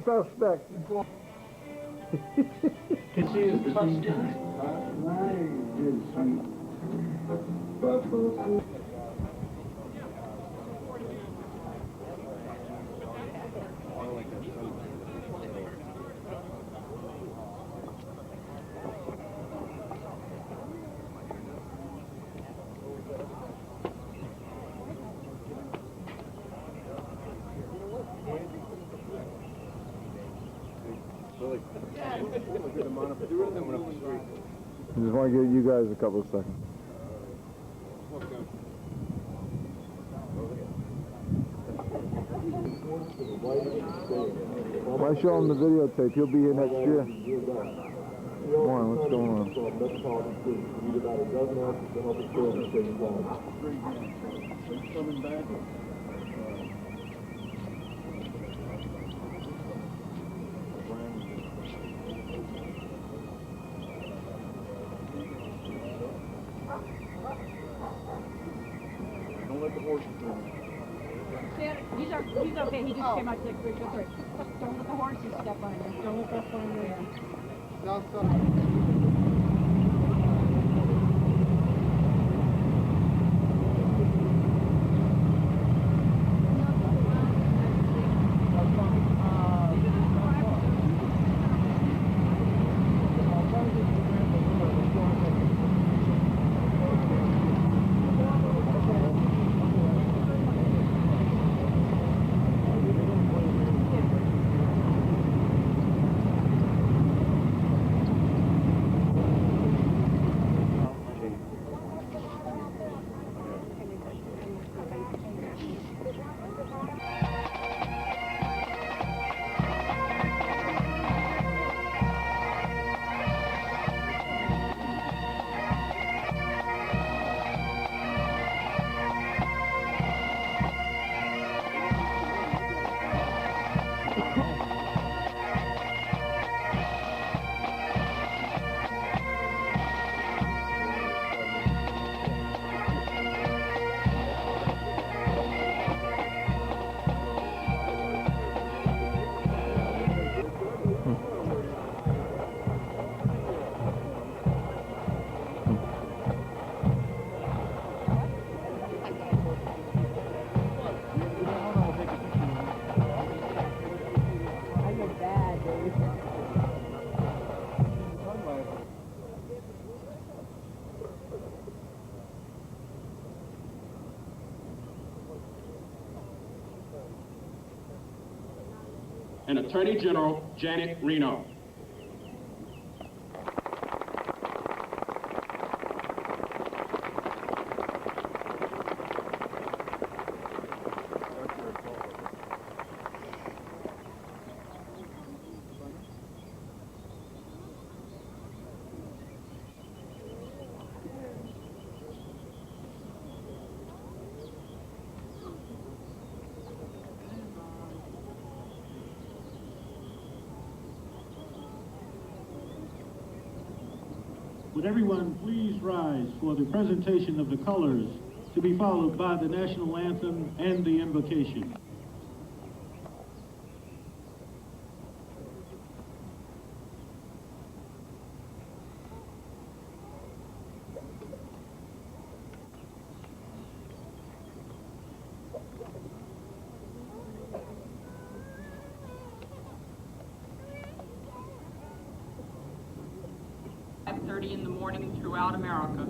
suspect. Can see his touchdown. I just want to give you guys a couple of seconds. If I show him the videotape, he'll be here next year. Come on, what's going on? Coming back. Don't let the horses run. He's okay. He just came out to take a picture. Sorry. Don't let the horses step on him. Don't let that phone there. and Attorney General Janet Reno. Would everyone please rise for the presentation of the colors, to be followed by the national anthem and the invocation. In the morning throughout America,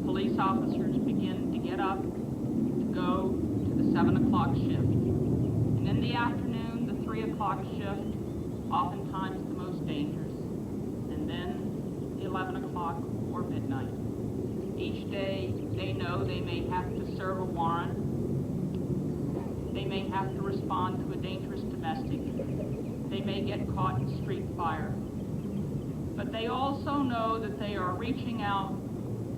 police officers begin to get up to go to the 7 o'clock shift. And in the afternoon, the 3 o'clock shift, oftentimes the most dangerous. And then 11 o'clock or midnight. Each day, they know they may have to serve a warrant. They may have to respond to a dangerous domestic. They may get caught in street fire. But they also know that they are reaching out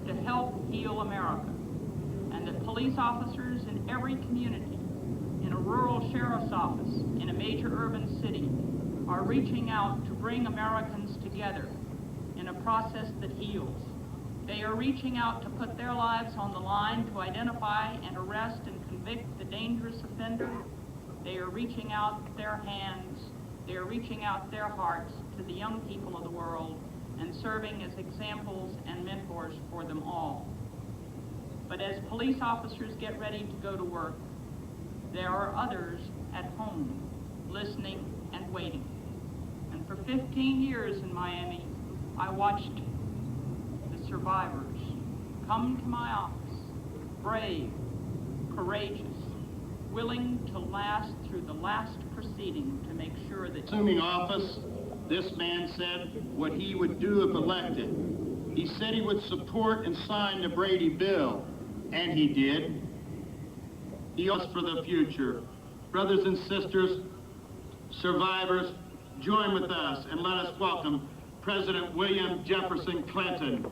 to help heal America, and that police officers in every community, in a rural sheriff's office, in a major urban city, are reaching out to bring Americans together in a process that heals. They are reaching out to put their lives on the line to identify and arrest and convict the dangerous offender. They are reaching out their hands They are reaching out their hearts to the young people of the world and serving as examples and mentors for them all. But as police officers get ready to go to work, there are others at home, listening and waiting. And for 15 years in Miami, I watched the survivors come to my office, brave, courageous, willing to last through the last proceeding to make sure that... Assuming office, this man said what he would do if elected. He said he would support and sign the Brady Bill, and he did. He asked for the future. Brothers and sisters, survivors, join with us and let us welcome President William Jefferson Clinton.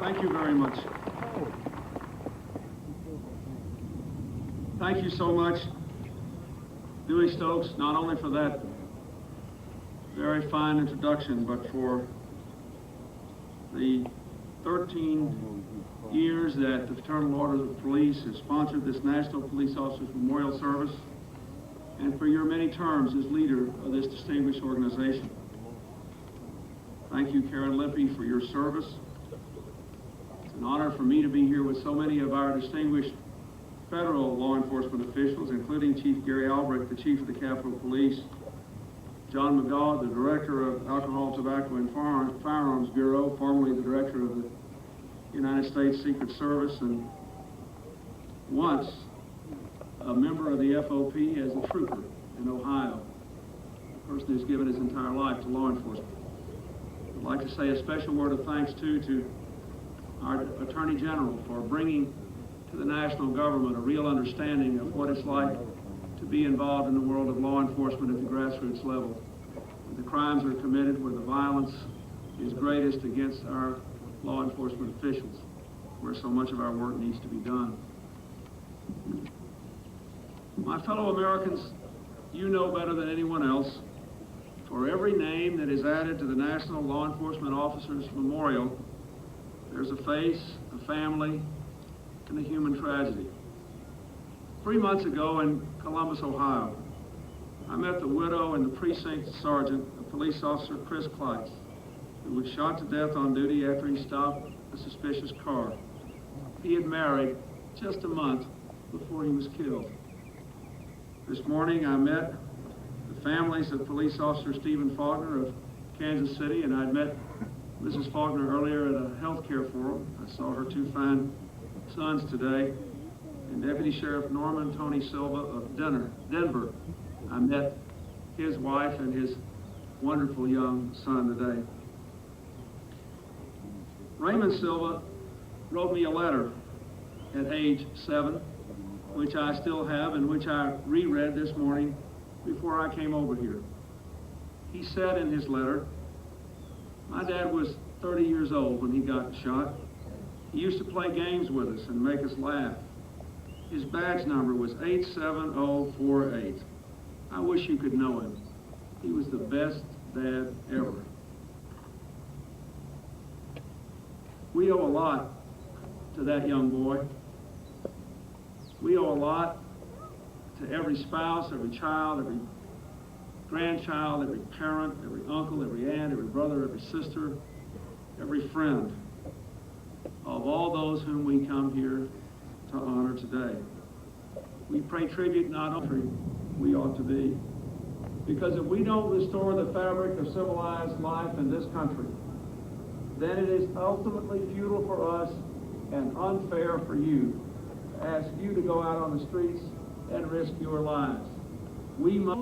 Thank you very much. Thank you so much, Dewey Stokes, not only for that very fine introduction, but for the 13 years that the Fraternal Order of Police has sponsored this National Police Officers Memorial Service, and for your many terms as leader of this distinguished organization. Thank you, Karen Lippy, for your service. It's an honor for me to be here with so many of our distinguished federal law enforcement officials, including Chief Gary Albrecht, the Chief of the Capitol Police, John McGaugh, the Director of Alcohol, Tobacco, and Firearms Bureau, formerly the Director of the United States Secret Service, and once a member of the FOP as a trooper in Ohio, a person who's given his entire life to law enforcement. I'd like to say a special word of thanks, too, to our Attorney General for bringing to the national government a real understanding of what it's like to be involved in the world of law enforcement at the grassroots level. Where the crimes are committed, where the violence is greatest against our law enforcement officials, where so much of our work needs to be done. My fellow Americans, you know better than anyone else, for every name that is added to the National Law Enforcement Officers Memorial, there's a face, a family, and a human tragedy. 3 months ago in Columbus, Ohio, I met the widow and the precinct sergeant of police officer Chris Kleitz, who was shot to death on duty after he stopped a suspicious car. He had married just a month before he was killed. This morning I met the families of police officer Stephen Faulkner of Kansas City, and I'd met Mrs. Faulkner earlier at a health care forum. I saw her two fine sons today. And Deputy Sheriff Norman Tony Silva of Denver. I met his wife and his wonderful young son today. Raymond Silva wrote me a letter at age 7, which I still have and which I reread this morning before I came over here. He said in his letter, my dad was 30 years old when he got shot. He used to play games with us and make us laugh. His badge number was 87048. I wish you could know him. He was the best dad ever. We owe a lot to that young boy. We owe a lot to every spouse, every child, every grandchild, every parent, every uncle, every aunt, every brother, every sister, every friend of all those whom we come here to honor today. We pay tribute not only we ought to be, because if we don't restore the fabric of civilized life in this country, then it is ultimately futile for us and unfair for you to ask you to go out on the streets and risk your lives. We must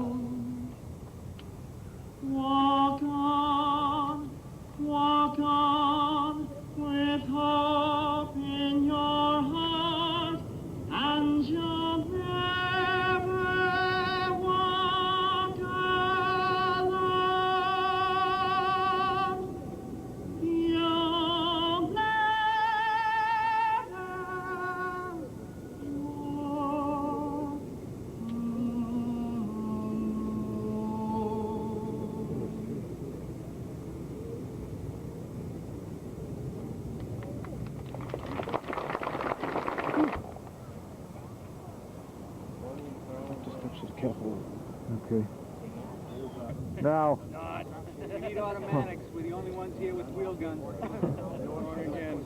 walk on with hope in your heart, and you'll never walk alone. You'll never walk alone. Touch the capital. Okay. Now. We need automatics. We're the only ones here with wheel guns. Going again.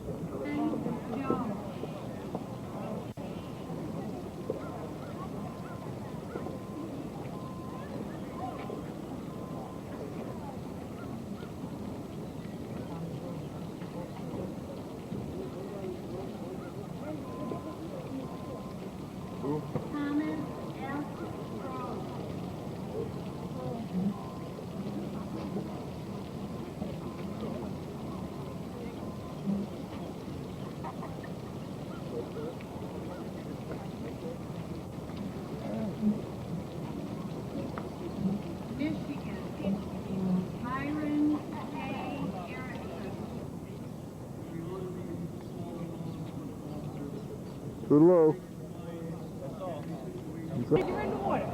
Too low. You're in the water.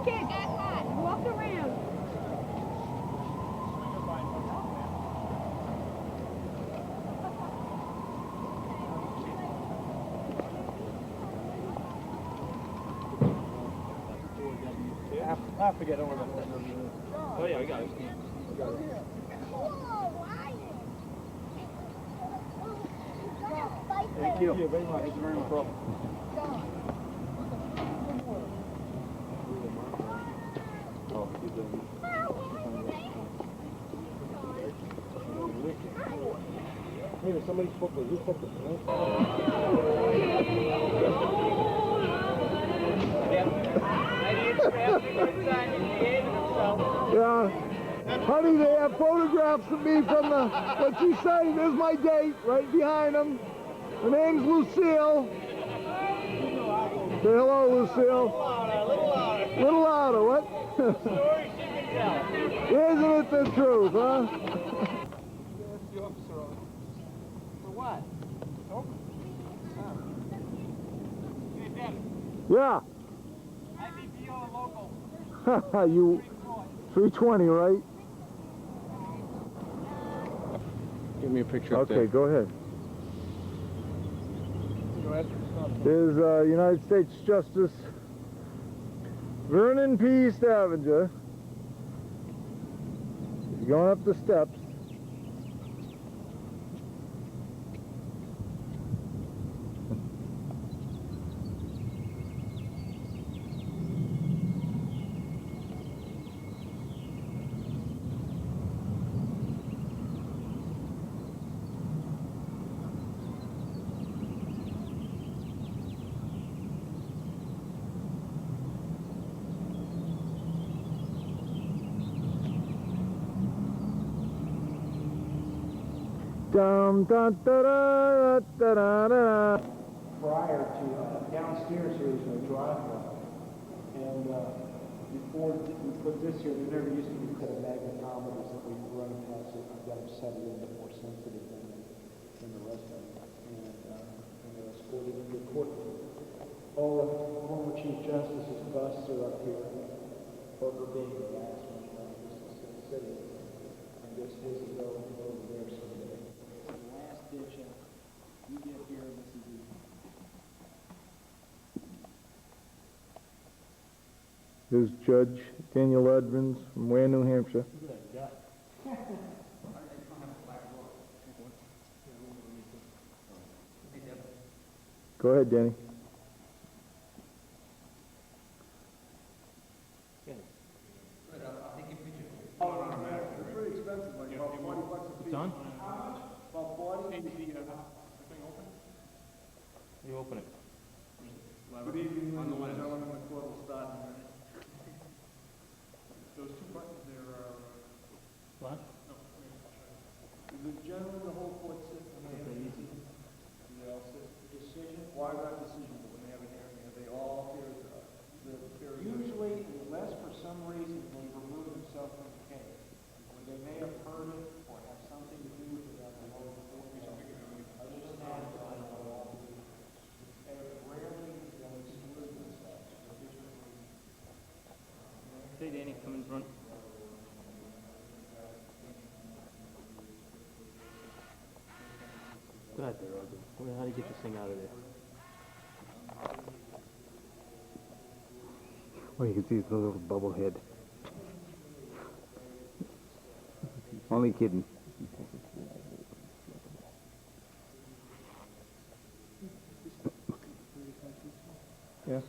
Kids, walk around. I forget, don't worry about that. Oh yeah, we got it. Thank you. Thank you very much. Thank you very much. Hey, somebody spoke to you. Spoke to Yeah. Honey, they have photographs of me from the, what you say, there's my date right behind them. Her name's Lucille. Say hello, Lucille. Little louder, what? Isn't it the truth, huh? For what? Yeah. You 320, right? Give me a picture Okay, go ahead. There's United States Justice Vernon P. Stavanger. He's going up the steps. Dum dum da da da da da. Prior to downstairs here is no driveway, and before we put this here, there never used to be a set of magnetometers that we run past it. I've got them set a little bit more sensitive than the rest of them, and escorted into court. All the former Chief Justice's busts are up here. Booker being the last one, this is the city, and this is over there someday. Last ditch up. You get here, this is easy. There's Judge Daniel Edmonds from Ware, New Hampshire. Go ahead, Danny. It's on? About 40. You open it. Good evening, ladies and gentlemen. The court will start in a minute. Those two buttons there are... What? No. The gentleman, the whole court sits and they have a decision. They all sit. Decision? Why not decision? But when they have a hearing, they all hear the usually, unless for some reason they remove themselves from the case, where they may have heard it or have something to do with it on the lower court. Other than that, they rarely exclude themselves. Hey, Danny, come in front. Go ahead there, Roger. How do you get this thing out of there? Well, you can see the little bubble head. Only kidding. Yeah.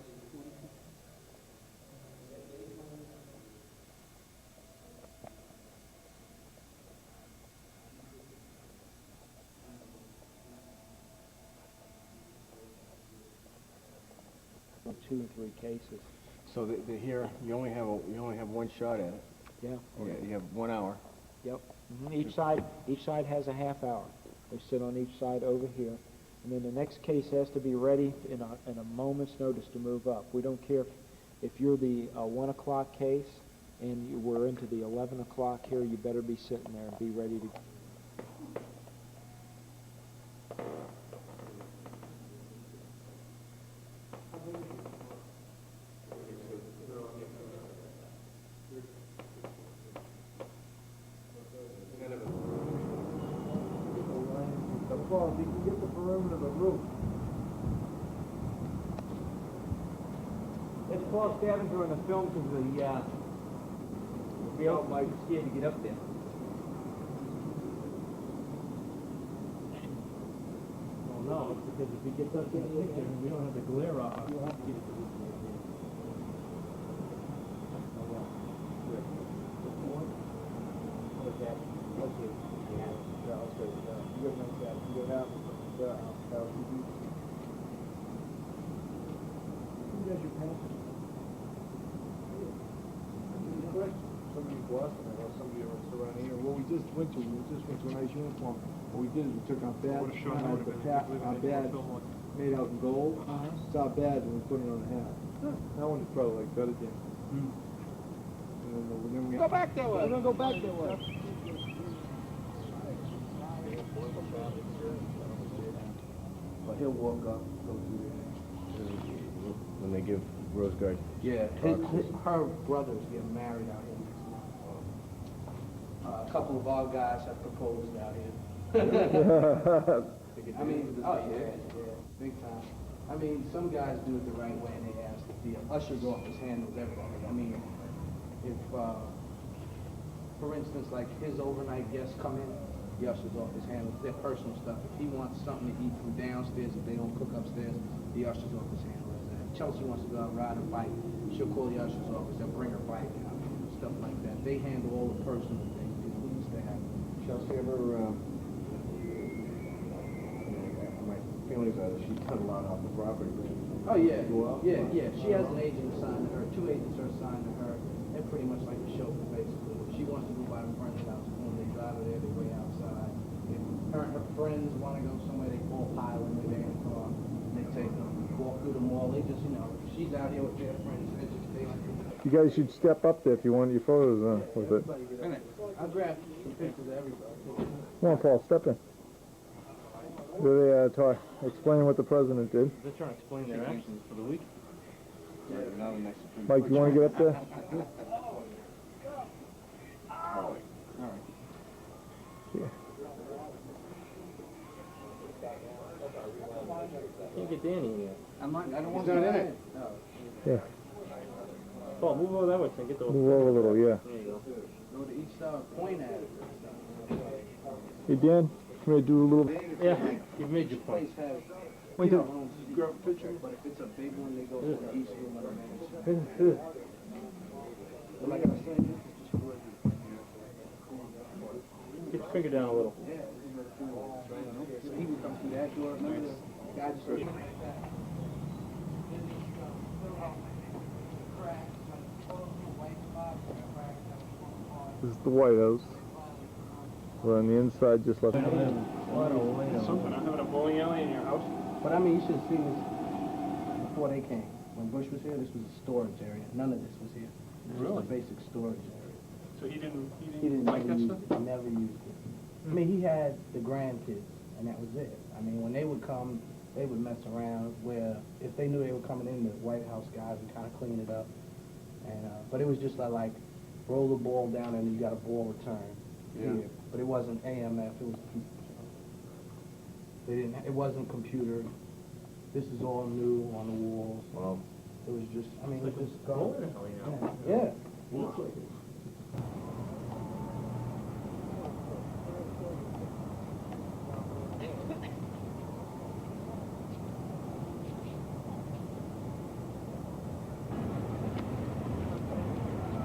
Two or three cases. So here, you only have one shot at it. Yeah. You have 1 hour. Yep. Each side has a half hour. They sit on each side over here, and then the next case has to be ready in a moment's notice to move up. We don't care if you're the 1 o'clock case and we're into the 11 o'clock here. You better be sitting there and be ready to. If you can get the perimeter of the roof. It's Paul Stavanger in the film because the field might be scared to get up there. Oh no, it's because if he gets up in the picture, we don't have the glare off. You'll have to get it to this man here. Oh well. Good. What's that? What's it? Yeah, I'll say you got nice that. You got LCD. Who does your passes? Somebody in Boston, I know somebody around here. Well, we just went to a nice uniform. What we did is we took our badge, our badge made out in gold. It's our badge and we put it on a hat. That one is probably like better than. And then we Go back that way. We're gonna go back that way. But he'll walk up, go through there. When they give Rose Garden. Yeah, her brother's getting married out here. A couple of our guys have proposed out here. I mean, oh yeah, big time. I mean, some guys do it the right way and they ask. The usher's office handles everything. I mean, if, for instance, like his overnight guests come in, the usher's office handles their personal stuff. If he wants something to eat from downstairs, if they don't cook upstairs, the usher's office handles that. If Chelsea wants to go out and ride a bike, she'll call the usher's office, they'll bring her bike out, stuff like that. They handle all the personal things. We used to have. Chelsea ever, my feelings are that she's done a lot off the property. Oh yeah, yeah. She has an agent assigned to her. 2 agents are assigned to her. They're pretty much like a chauffeur, basically. If she wants to go by a friend's house, when they drive her there, they wait outside. If her and her friends want to go somewhere, they call Pilot, they're there in the car, and they take them, walk through the mall. They just, you know, if she's out here with their friends, they just stay like You guys should step up there if you want your photos with it. I'll grab some pictures of everybody. Come on, Paul, step in. They explain what the president did. They're trying to explain their actions for the week. Mike, you want to get up there? Yeah. Can't get Danny in there. I don't want to get in it. Yeah. Paul, move over that way so I can get the... Move over a little, yeah. There you go. Go to each side, point at it. Hey, Dan, I'm going to do a little... Yeah, you've made your point. Wait, Grab a picture, but if it's a big one, they go to the east room of the mansion. But like I was saying, this is just for Get your finger down a little. So he would come through that door. Remember the guy just This is the White House. We're on the inside, just left. Something, I'm having a bowling alley in your house? But I mean, you should have seen this before they came. When Bush was here, this was a storage area. None of this was here. This was a basic storage area. So he didn't Never like that used stuff? it. Never used it. I mean, he had the grandkids, and that was it. I mean, when they would come, they would mess around. Where if they knew they were coming in, the White House guys would kind of clean it up. And but it was just like roll the ball down and you got a ball return. Yeah. Here. But it wasn't AMF. It was. They didn't. It wasn't computer. This is all new on the walls. Well, It was just. I mean, It's like just go. Yeah.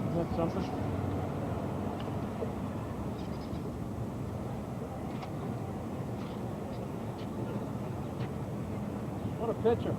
Is that something? What a picture.